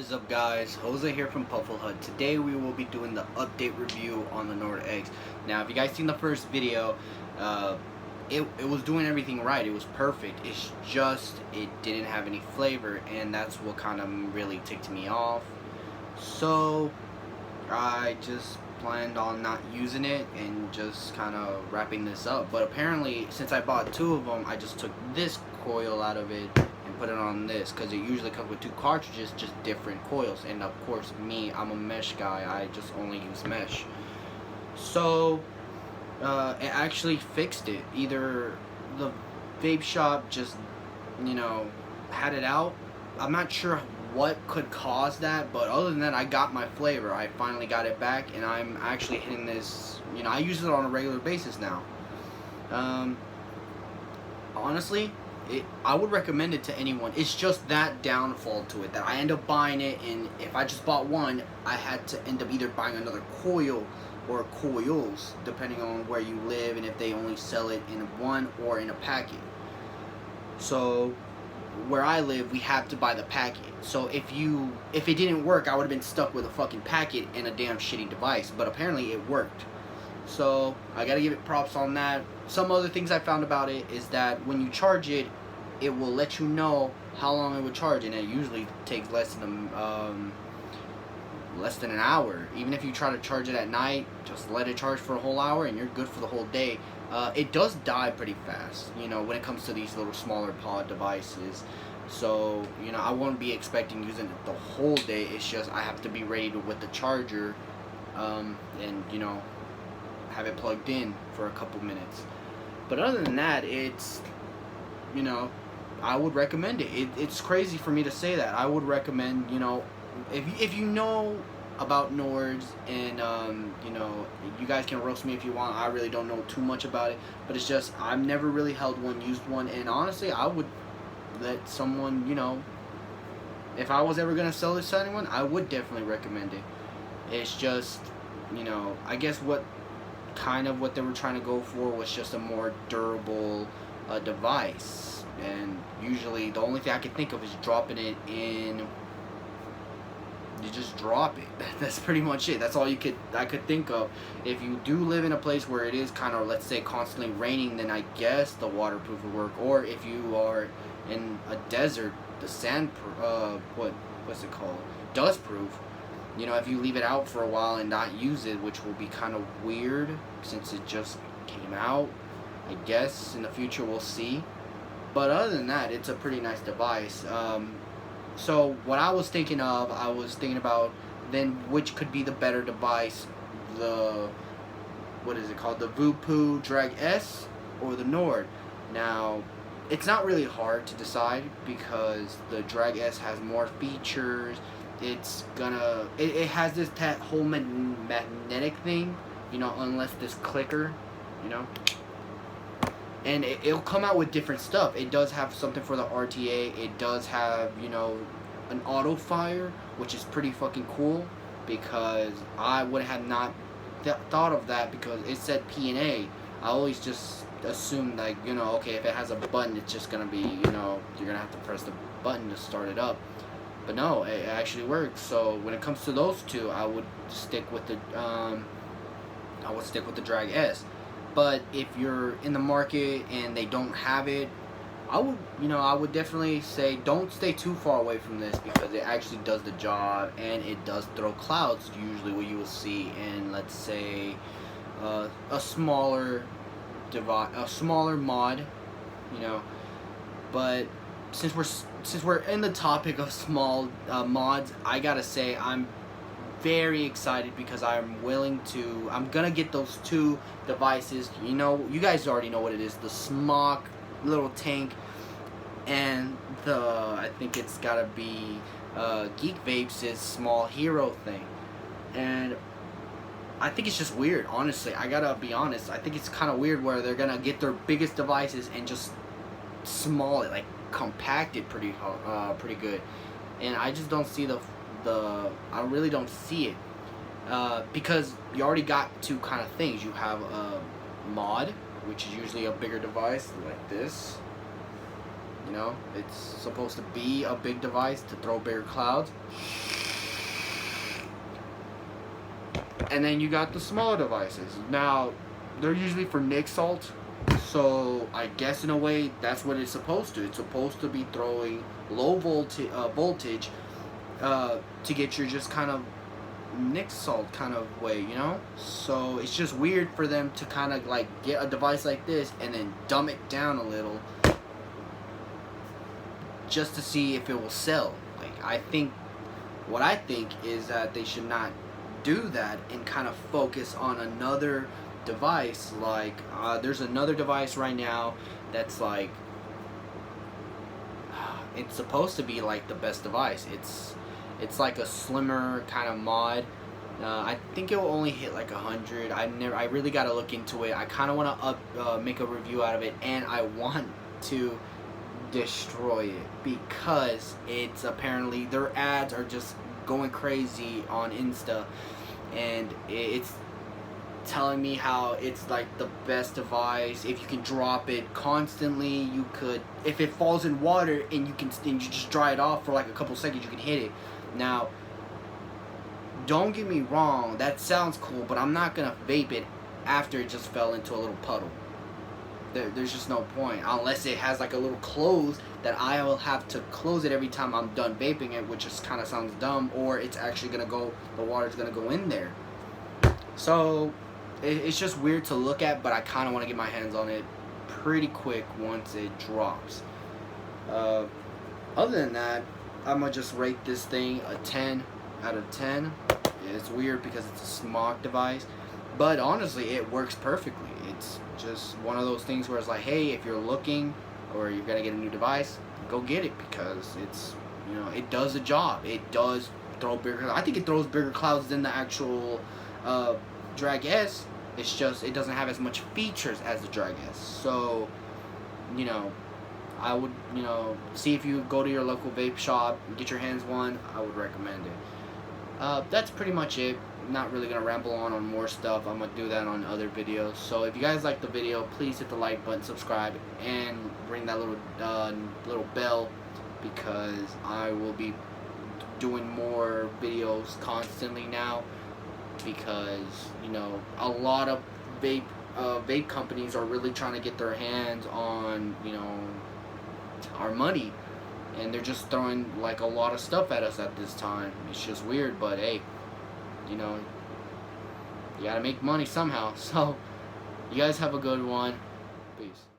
is up, guys? Jose here from Puffle Hut. Today we will be doing the update review on the Nord eggs. Now, if you guys seen the first video, it was doing everything right. It was perfect. It's just it didn't have any flavor, and that's what kind of really ticked me off. So I just planned on not using it and just kind of wrapping this up. But apparently, since I bought two of them, I just took this coil out of it and put it on this, because it usually comes with two cartridges, just different coils. And of course, I'm a mesh guy. I just only use mesh. So it actually fixed it. Either the vape shop just, had it out. I'm not sure what could cause that, but other than that, I got my flavor. I finally got it back, and I'm actually hitting this. I use it on a regular basis now. Honestly, I would recommend it to anyone. It's just that downfall to it, that I end up buying it, and if I just bought one, I had to end up either buying another coil or coils, depending on where you live and if they only sell it in one or in a packet. So where I live, we have to buy the packet. So if it didn't work, I would have been stuck with a fucking packet and a damn shitty device. But apparently it worked. So I gotta give it props on that. Some other things I found about it is that when you charge it, it will let you know how long it would charge, and it usually takes less than an hour. Even if you try to charge it at night, just let it charge for a whole hour and you're good for the whole day. It does die pretty fast, when it comes to these little smaller pod devices. So, I won't be expecting using it the whole day. It's just I have to be ready with the charger, and, have it plugged in for a couple minutes. But other than that, it's, I would recommend it. It's crazy for me to say that. I would recommend, if you know about Nords, and you guys can roast me if you want. I really don't know too much about it, but it's just I've never really held one, used one, and honestly, I would let someone, if I was ever gonna sell this to anyone, I would definitely recommend it. It's just, I guess what they were trying to go for was just a more durable device, and usually the only thing I can think of is dropping it in. You just drop it. That's pretty much it. That's all I could think of. If you do live in a place where it is kind of, let's say, constantly raining, then I guess the waterproof would work. Or if you are in a desert, the what's it called? Dustproof. If you leave it out for a while and not use it, which will be kind of weird since it just came out. I guess in the future we'll see. But other than that, it's a pretty nice device. So what I was thinking about then which could be the better device, what is it called, the Voopoo Drag S or the Nord. Now, it's not really hard to decide because the Drag S has more features. It has this whole magnetic thing, unless this clicker, and it'll come out with different stuff. It does have something for the RTA. It does have, an auto fire, which is pretty fucking cool, because I would have not thought of that because it said P&A. I always just assumed, like, okay, if it has a button, it's just gonna be, you're gonna have to press the button to start it up. But no, it actually works. So when it comes to those two, I would stick with the Drag S. But if you're in the market and they don't have it, I would definitely say don't stay too far away from this, because it actually does the job, and it does throw clouds, usually what you will see in, let's say, a smaller mod, But since we're in the topic of small mods, I gotta say I'm very excited because I'm gonna get those two devices. You guys already know what it is, the Smock little tank, and I think it's gotta be Geek Vapes' small hero thing. And I think it's just weird, honestly. I gotta be honest, I think it's kind of weird where they're gonna get their biggest devices and just small it, like compact it pretty good. And I just don't see I really don't see it, because you already got two kind of things. You have a mod, which is usually a bigger device like this, You know, it's supposed to be a big device to throw bigger clouds. And then you got the smaller devices. Now, they're usually for Nick Salt. So I guess in a way that's what it's supposed to. It's supposed to be throwing low voltage to get your just kind of Nick Salt kind of way, you know. So it's just weird for them to kind of like get a device like this and then dumb it down a little just to see if it will sell. Like what I think is that they should not do that and kind of focus on another device. Like there's another device right now that's like it's supposed to be like the best device. It's like a slimmer kind of mod. I think it will only hit like 100. I really got to look into it. I kind of want to make a review out of it, and I want to destroy it because it's apparently their ads are just going crazy on Insta, and it's telling me how it's like the best device. If you can drop it constantly, you could, if it falls in water and you just dry it off for like a couple seconds, you can hit it. Now, don't get me wrong, that sounds cool, but I'm not gonna vape it after it just fell into a little puddle. There's just no point, unless it has like a little close that I will have to close it every time I'm done vaping it, which just kind of sounds dumb, or it's actually gonna go, the water's gonna go in there. So it's just weird to look at, but I kind of want to get my hands on it pretty quick once it drops. Other than that, I'm gonna just rate this thing a 10 out of 10. It's weird because it's a smog device, but honestly it works perfectly. It's just one of those things where it's like, hey, if you're looking or you're gonna get a new device, go get it, because it's, you know, it does the job. It does throw bigger, I think it throws bigger clouds than the actual Drag S. It's just it doesn't have as much features as the Drag S. So, you know, I would, you know, see if you go to your local vape shop and get your hands one. I would recommend it. That's pretty much it. I'm not really gonna ramble on more stuff. I'm gonna do that on other videos. So if you guys like the video, please hit the like button, subscribe, and ring that little bell, because I will be doing more videos constantly now, because, you know, a lot of vape companies are really trying to get their hands on, you know, our money, and they're just throwing like a lot of stuff at us at this time. It's just weird, but hey, you know, you gotta make money somehow. So you guys have a good one. Peace.